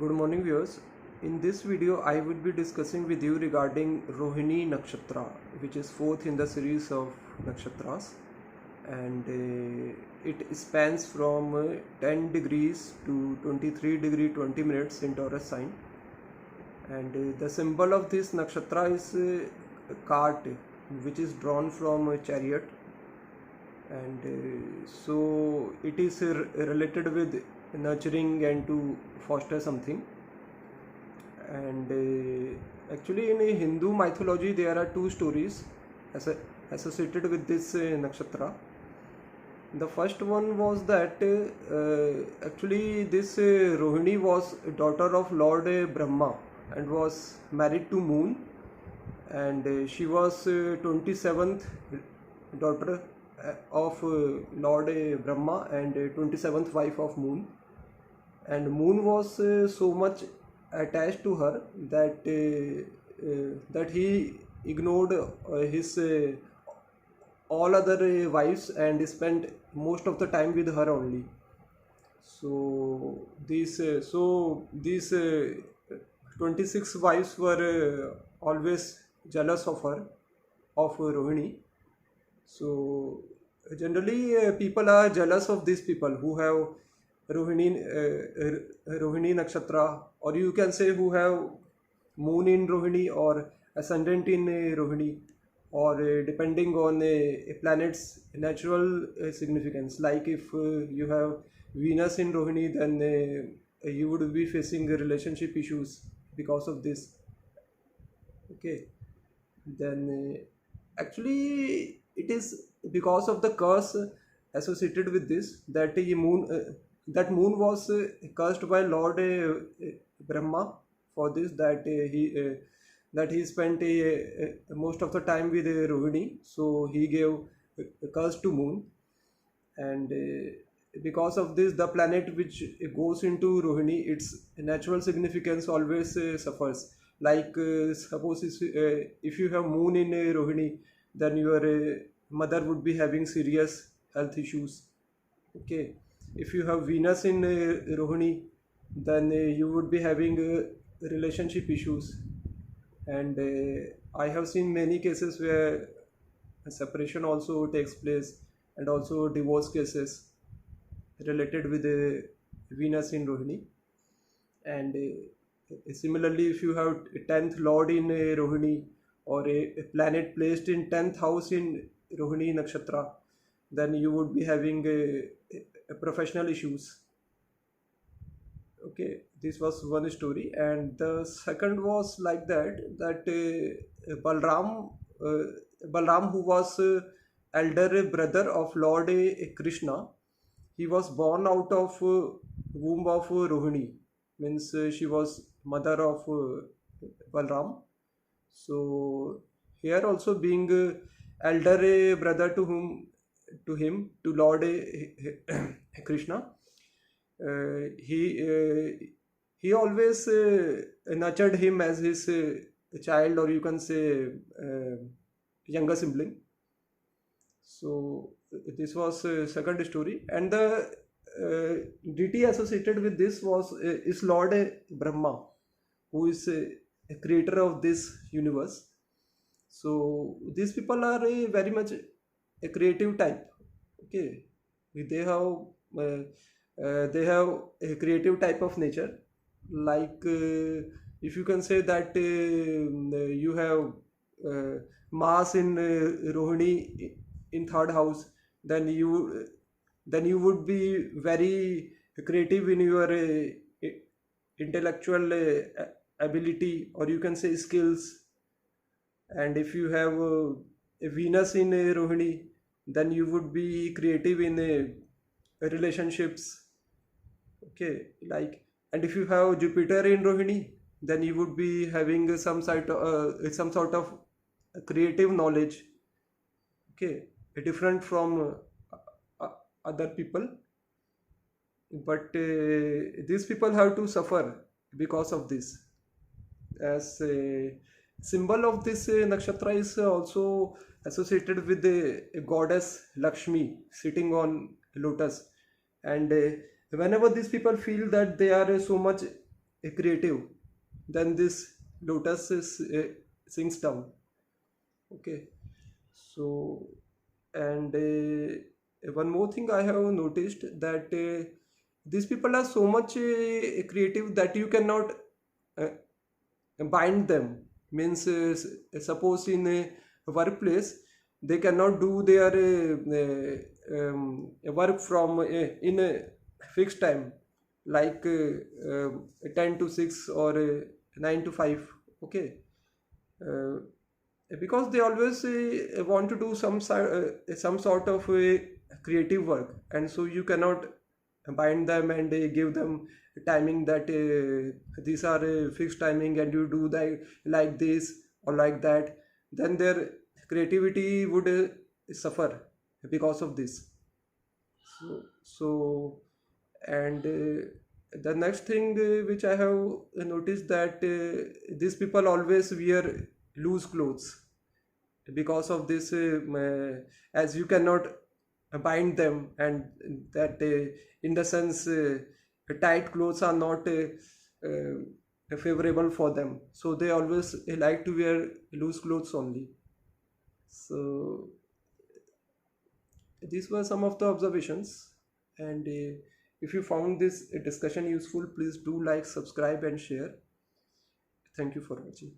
Good morning viewers. In this video I will be discussing with you regarding Rohini Nakshatra, which is fourth in the series of nakshatras, and it spans from 10 degrees to 23 degree 20 minutes in Taurus sign, and the symbol of this nakshatra is a cart, which is drawn from a chariot, and so it is related with nurturing and to foster something. And actually in Hindu mythology there are two stories associated with this nakshatra. The first one was that actually this Rohini was a daughter of Lord Brahma and was married to Moon, and she was 27th daughter of Lord Brahma and 27th wife of Moon. And Moon was so much attached to her that he ignored his all other wives and spent most of the time with her only. So these 26 wives were always jealous of her, of Rohini. So generally, people are jealous of these people who have Rohini Nakshatra, or you can say who have Moon in Rohini or Ascendant in Rohini, or depending on a planet's natural significance. Like if you have Venus in Rohini, then you would be facing relationship issues because of this. Okay, then actually it is because of the curse associated with this that moon was cursed by Lord Brahma for this, that he spent most of the time with Rohini, so he gave a curse to moon. And because of this, the planet which goes into Rohini, its natural significance always suffers. Like suppose if you have moon in Rohini, then your mother would be having serious health issues. Okay, if you have Venus in Rohini, then you would be having relationship issues. And I have seen many cases where a separation also takes place, and also divorce cases related with Venus in Rohini. And similarly, if you have 10th Lord in Rohini, or a planet placed in 10th house in Rohini Nakshatra, then you would be having professional issues. Okay, this was one story. And the second was like that Balram, who was elder brother of Lord Krishna, he was born out of womb of Rohini, means she was mother of Balram. So here also being elder brother to Lord Krishna, he he always nurtured him as his child, or you can say younger sibling. So this was second story. And the deity associated with this was is Lord Brahma, who is a creator of this universe. So these people are very much a creative type. Okay, they have uh, they have a creative type of nature. Like if you can say that you have Mars in Rohini in third house, then you would be very creative in your intellectual ability, or you can say skills. And if you have a Venus in Rohini, then you would be creative in relationships. Okay, like, and if you have Jupiter in Rohini, then you would be having some sort of creative knowledge. Okay, different from other people. But these people have to suffer because of this. As a symbol of this nakshatra is also associated with the goddess Lakshmi sitting on lotus. And whenever these people feel that they are so much creative, then this lotus is, sinks down. Okay. So, and one more thing I have noticed that these people are so much creative that you cannot uh, bind them. Means, suppose in a workplace they cannot do their work from in a fixed time, like 10 to 6 or 9 to 5. Okay. uh, because they always want to do some sort of creative work, and so you cannot bind them and give them timing that these are fixed timing and you do that like this or like that. Then their creativity would suffer because of this. So and the next thing which I have noticed that these people always wear loose clothes because of this, as you cannot bind them, and that in the sense tight clothes are not favorable for them, so they always like to wear loose clothes only. So these were some of the observations, and if you found this discussion useful, please do like, subscribe and share. Thank you for watching.